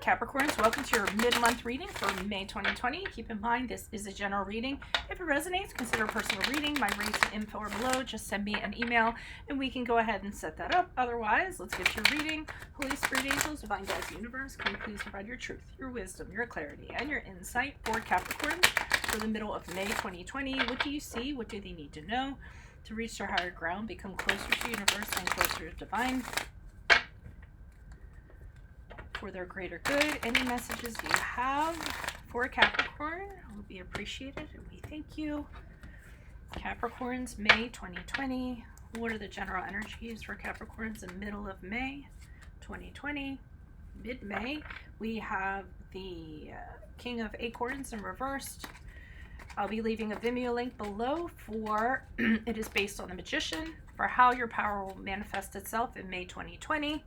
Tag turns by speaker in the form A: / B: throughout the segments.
A: Capricorns, welcome to your mid-month reading for May 2020. Keep in mind, this is a general reading. If it resonates, consider a personal reading. My rates and info are below. Just send me an email and we can go ahead and set that up. Otherwise, let's get to your reading. Holy Spirit Angels, Divine Guides, Universe, can you please provide your truth, your wisdom, your clarity, and your insight for Capricorn for the middle of May 2020. What do you see? What do they need to know to reach their higher ground, become closer to Universe and closer to Divine? For their greater good, any messages you have for Capricorn will be appreciated, and we thank you. Capricorns, May 2020. What are the general energies for Capricorns in the middle of May 2020? Mid-May, we have the King of Acorns in reversed. I'll be leaving a Vimeo link below for it is based on the Magician for how your power will manifest itself in May 2020.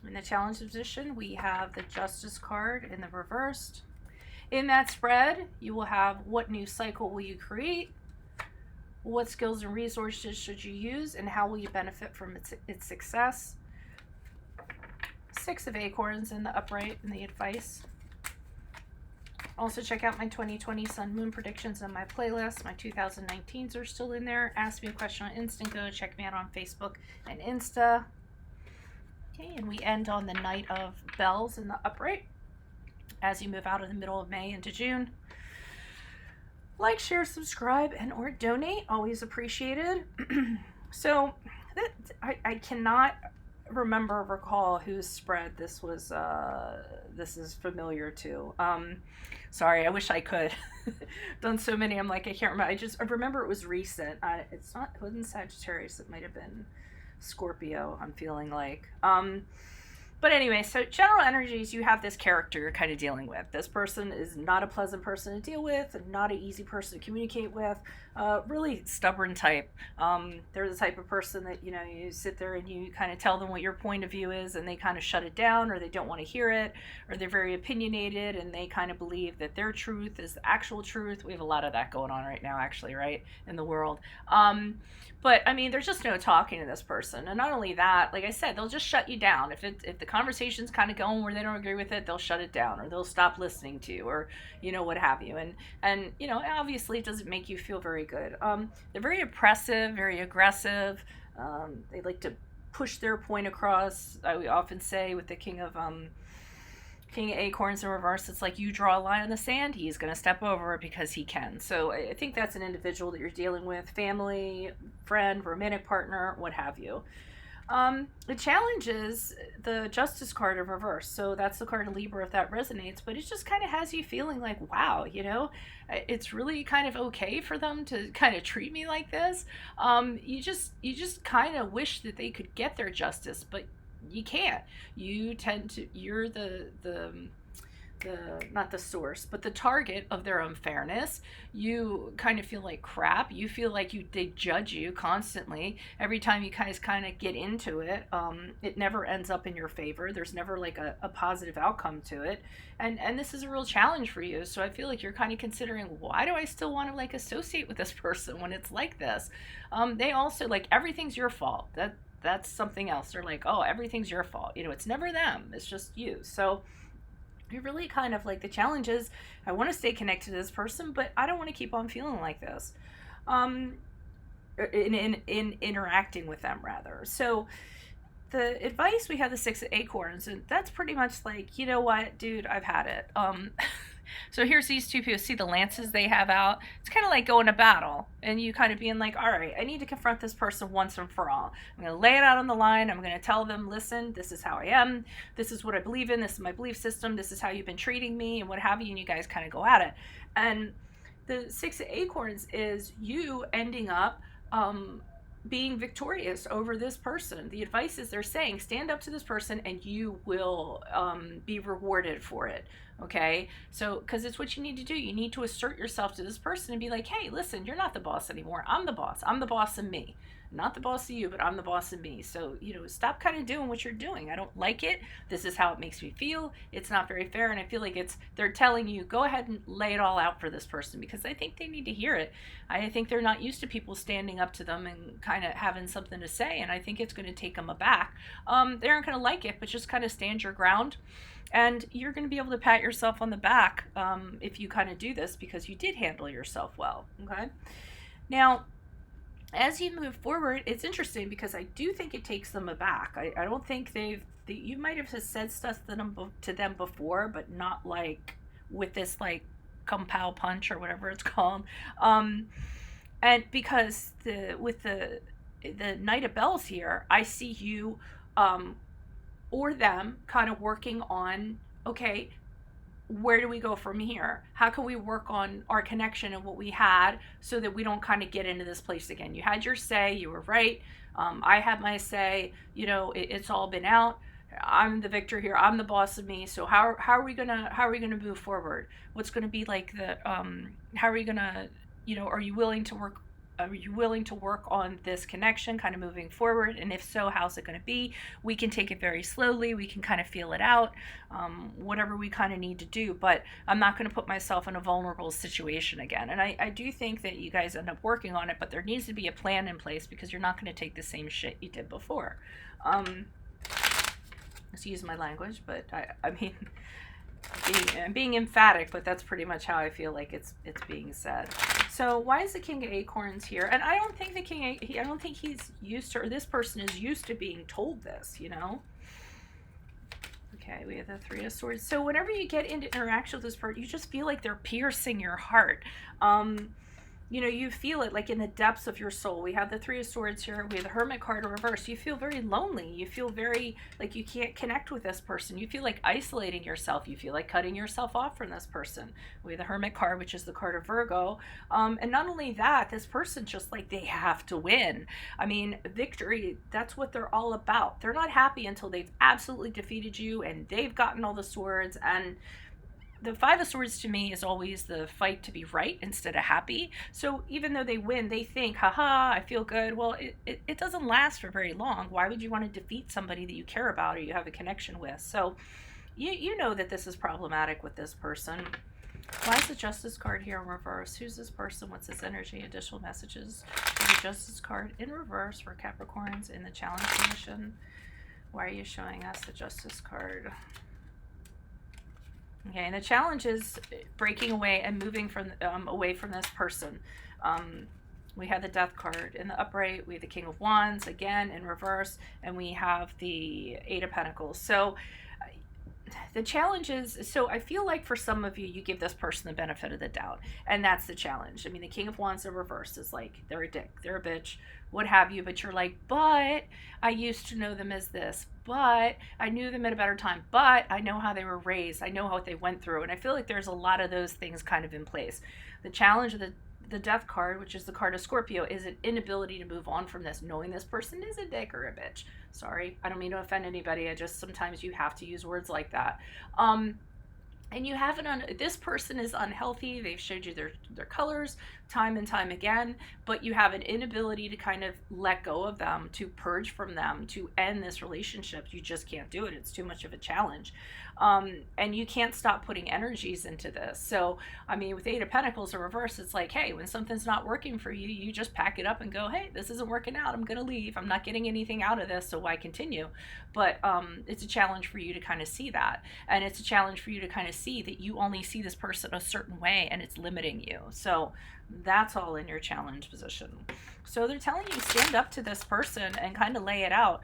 A: In the challenge position, we have the Justice card in the reversed. In that spread, you will have what new cycle will you create, what skills and resources should you use, and how will you benefit from its success. Six of Acorns in the upright in the advice. Also check out my 2020 Sun Moon predictions on my playlist. My 2019s are still in there. Ask me a question on Instant Go. Check me out on Facebook and Insta. Okay, and we end on the Knight of Bells in the upright as you move out of the middle of May into June. Like, share, subscribe, and or donate. Always appreciated. So I cannot recall whose spread this was. This is familiar to. Sorry, I wish I could. Done so many. I'm like, I can't remember. I remember it was recent. It wasn't Sagittarius. It might have been Scorpio, I'm feeling like. But anyway, so general energies, you have this character you're kind of dealing with. This person is not a pleasant person to deal with, and not an easy person to communicate with. Really stubborn type. They're the type of person that, you sit there and you kind of tell them what your point of view is, and they kind of shut it down, or they don't want to hear it, or they're very opinionated, and they kind of believe that their truth is the actual truth. We have a lot of that going on right now, actually, right, in the world. But I mean, there's just no talking to this person. And not only that, like I said, they'll just shut you down. If the conversation's kind of going where they don't agree with it, they'll shut it down, or they'll stop listening to you, or, what have you. And obviously it doesn't make you feel very good. They're very oppressive, very aggressive. They like to push their point across. I often say with the King of Acorns in reverse, it's like you draw a line in the sand, he's going to step over it because he can. So I think that's an individual that you're dealing with, family, friend, romantic partner, what have you. The challenge is the Justice card in reverse. So that's the card of Libra if that resonates, but it just kind of has you feeling like, wow, it's really kind of okay for them to kind of treat me like this. You just kind of wish that they could get their justice, but you can't. You're the not the source, but the target of their unfairness. You kind of feel like crap. You feel like they judge you constantly. Every time you guys kind of get into it, it never ends up in your favor. There's never like a positive outcome to it. And this is a real challenge for you. So I feel like you're kind of considering, why do I still want to like associate with this person when it's like this? They also like, everything's your fault. That's something else. They're like, oh, everything's your fault. It's never them. It's just you. So you're really kind of like, the challenge is, I want to stay connected to this person, but I don't want to keep on feeling like this. In interacting with them, rather. So the advice, we have the Six of Acorns, and that's pretty much like, you know what, dude, I've had it. So here's these two people. See the lances they have out? It's kind of like going to battle and you kind of being like, all right, I need to confront this person once and for all. I'm going to lay it out on the line. I'm going to tell them, listen, this is how I am. This is what I believe in. This is my belief system. This is how you've been treating me and what have you. And you guys kind of go at it. And the Six of Acorns is you ending up being victorious over this person. The advice is they're saying, stand up to this person and you will be rewarded for it. Okay, so because it's what you need to do. You need to assert yourself to this person and be like, hey, listen, you're not the boss anymore. I'm the boss. I'm the boss of me. not the boss of you, but I'm the boss of me. So, stop kind of doing what you're doing. I don't like it. This is how it makes me feel. It's not very fair. And I feel like they're telling you, go ahead and lay it all out for this person, because I think they need to hear it. I think they're not used to people standing up to them and kind of having something to say. And I think it's going to take them aback. They aren't going to like it, but just kind of stand your ground. And you're going to be able to pat yourself on the back if you kind of do this, because you did handle yourself well. Okay. Now, as you move forward, it's interesting because I do think it takes them aback. I don't think you might have said stuff to them before, but not like with this like compound punch or whatever it's called. And because with the Knight of Bells here, I see you or them kind of working on, okay, where do we go from here? How can we work on our connection and what we had so that we don't kind of get into this place again? You had your say, you were right. I had my say, it's all been out. I'm the victor here. I'm the boss of me. So how are we gonna move forward? What's gonna be like how are we gonna, are you willing to work? Are you willing to work on this connection kind of moving forward? And if so, how's it going to be? We can take it very slowly. We can kind of feel it out, whatever we kind of need to do. But I'm not going to put myself in a vulnerable situation again. And I do think that you guys end up working on it, but there needs to be a plan in place, because you're not going to take the same shit you did before. Excuse my language, but I mean, I'm being emphatic, but that's pretty much how I feel like it's being said. So why is the King of Acorns here? And I don't think I don't think he's used to, or this person is used to being told this, Okay, we have the Three of Swords. So whenever you get into interaction with this person, you just feel like they're piercing your heart. You feel it like in the depths of your soul. We have the Three of Swords here. We have the Hermit card in reverse. You feel very lonely. You feel very like you can't connect with this person. You feel like isolating yourself. You feel like cutting yourself off from this person. We have the Hermit card, which is the card of Virgo. And not only that, this person just like they have to win. I mean, victory, that's what they're all about. They're not happy until they've absolutely defeated you and they've gotten all the swords. And the Five of Swords to me is always the fight to be right instead of happy. So even though they win, they think, haha, I feel good. Well, it doesn't last for very long. Why would you want to defeat somebody that you care about or you have a connection with? So you know that this is problematic with this person. Why is the Justice card here in reverse? Who's this person? What's this energy? Additional messages. The Justice card in reverse for Capricorns in the challenge position. Why are you showing us the Justice card? Okay, and the challenge is breaking away and moving from away from this person. We have the Death card in the upright. We have the King of Wands again in reverse, and we have the Eight of Pentacles. So the challenge is, so I feel like for some of you, you give this person the benefit of the doubt, and that's the challenge. I mean, the King of Wands in reverse is like, they're a dick, they're a bitch, what have you, but you're like, but I used to know them as this, but I knew them at a better time, but I know how they were raised, I know what they went through, and I feel like there's a lot of those things kind of in place. The challenge of the Death card, which is the card of Scorpio, is an inability to move on from this, knowing this person is a dick or a bitch. Sorry, I don't mean to offend anybody. I just, sometimes you have to use words like that. And you have this person is unhealthy. They've showed you their colors time and time again, but you have an inability to kind of let go of them, to purge from them, to end this relationship. You just can't do it. It's too much of a challenge. And you can't stop putting energies into this. So, I mean, with Eight of Pentacles in reverse, it's like, hey, when something's not working for you, you just pack it up and go, hey, this isn't working out. I'm going to leave. I'm not getting anything out of this, so why continue? But it's a challenge for you to kind of see that. And it's a challenge for you to kind of see that you only see this person a certain way and it's limiting you. So that's all in your challenge position. So they're telling you stand up to this person and kind of lay it out,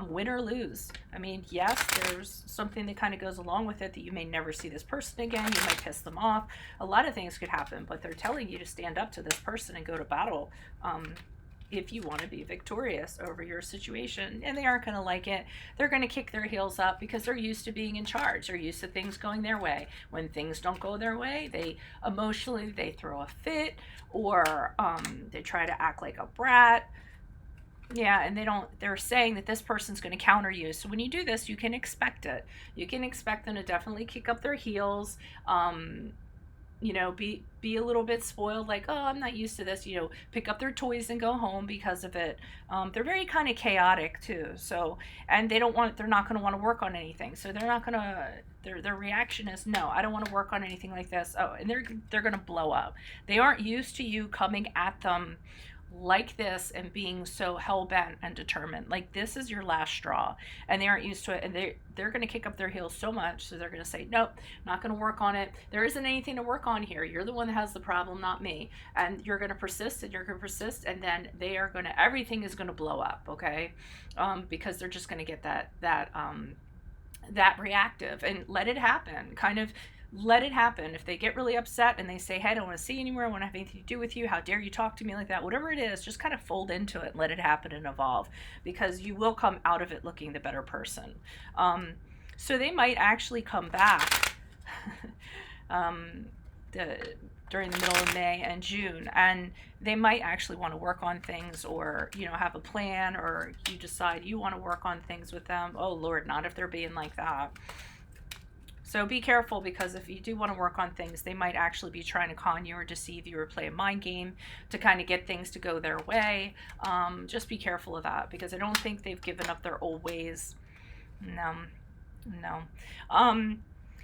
A: win or lose. I mean, yes, there's something that kind of goes along with it that you may never see this person again. You might piss them off. A lot of things could happen, but they're telling you to stand up to this person and go to battle if you want to be victorious over your situation. And they aren't going to like it. They're going to kick their heels up because they're used to being in charge. They're used to things going their way. When things don't go their way, they throw a fit, or they try to act like a brat. Yeah, and they're saying that this person's going to counter you. So when you do this, you can expect it. You can expect them to definitely kick up their heels. you know, be a little bit spoiled, like, oh, I'm not used to this, you know, pick up their toys and go home because of it. They're very kind of chaotic too. So, and they're not going to want to work on anything. So they're not going to, their reaction is, no, I don't want to work on anything like this. Oh, and they're going to blow up. They aren't used to you coming at them like this and being so hell-bent and determined, like this is your last straw, and they aren't used to it, and they're going to kick up their heels so much, so they're going to say, nope, not going to work on it. There isn't anything to work on here. You're the one that has the problem, not me. And you're going to persist, and you're going to persist, and then everything is going to blow up, okay? Because they're just going to get that reactive, and let it happen. Kind of let it happen. If they get really upset and they say, hey, I don't want to see you anymore, I want to have anything to do with you, how dare you talk to me like that, whatever it is, just kind of fold into it, let it happen and evolve, because you will come out of it looking the better person. So they might actually come back during the middle of May and June, and they might actually want to work on things, or, you know, have a plan, or you decide you want to work on things with them. Oh Lord, not if they're being like that. So be careful, because if you do want to work on things, they might actually be trying to con you or deceive you or play a mind game to kind of get things to go their way. Just be careful of that, because I don't think they've given up their old ways. No.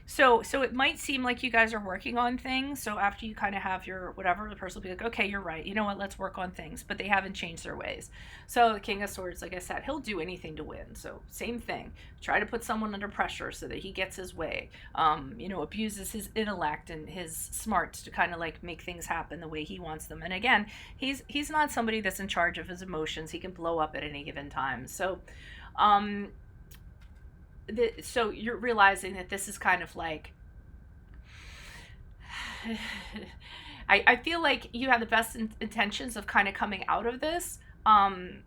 A: So it might seem like you guys are working on things. So after you kind of have your whatever, the person will be like, okay, you're right. You know what? Let's work on things. But they haven't changed their ways. So the King of Swords, like I said, he'll do anything to win. So same thing. Try to put someone under pressure so that he gets his way. You know, abuses his intellect and his smarts to kind of like make things happen the way he wants them. And again, he's not somebody that's in charge of his emotions. He can blow up at any given time. So, so you're realizing that this is kind of like, I feel like you have the best intentions of kind of coming out of this and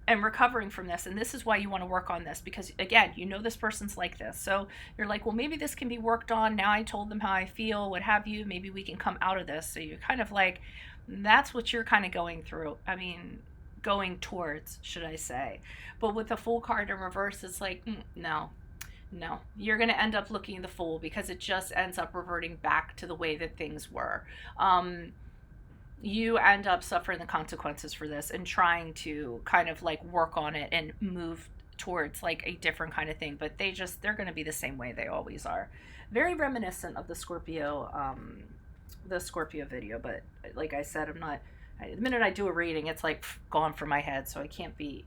A: recovering from this, and this is why you want to work on this, because again, you know this person's like this, so you're like, well, maybe this can be worked on. Now I told them how I feel, what have you, maybe we can come out of this. So you're kind of like, that's what you're kind of going through. I mean, going towards, should I say. But with the Fool card in reverse, it's like, no, you're going to end up looking the fool, because it just ends up reverting back to the way that things were. You end up suffering the consequences for this and trying to kind of like work on it and move towards like a different kind of thing, but they're going to be the same way they always are. Very reminiscent of the Scorpio video, but like I said, the minute I do a reading, it's like gone from my head, so I can't be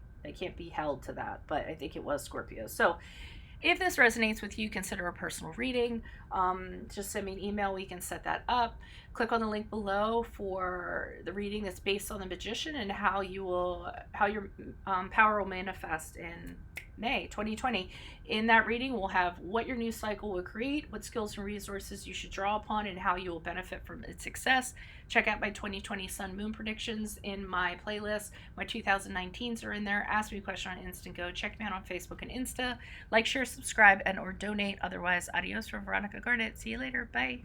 A: held to that, but I think it was Scorpio. So if this resonates with you, consider a personal reading. Just send me an email. We can set that up. Click on the link below for the reading that's based on the Magician and how your power will manifest in May 2020. In that reading, we'll have what your new cycle will create, what skills and resources you should draw upon, and how you will benefit from its success. Check out my 2020 Sun Moon predictions in my playlist. My 2019s are in there. Ask me a question on Instant Go. Check me out on Facebook and Insta. Like, share, subscribe, and or donate. Otherwise, adios from Veronica Garnett. See you later. Bye.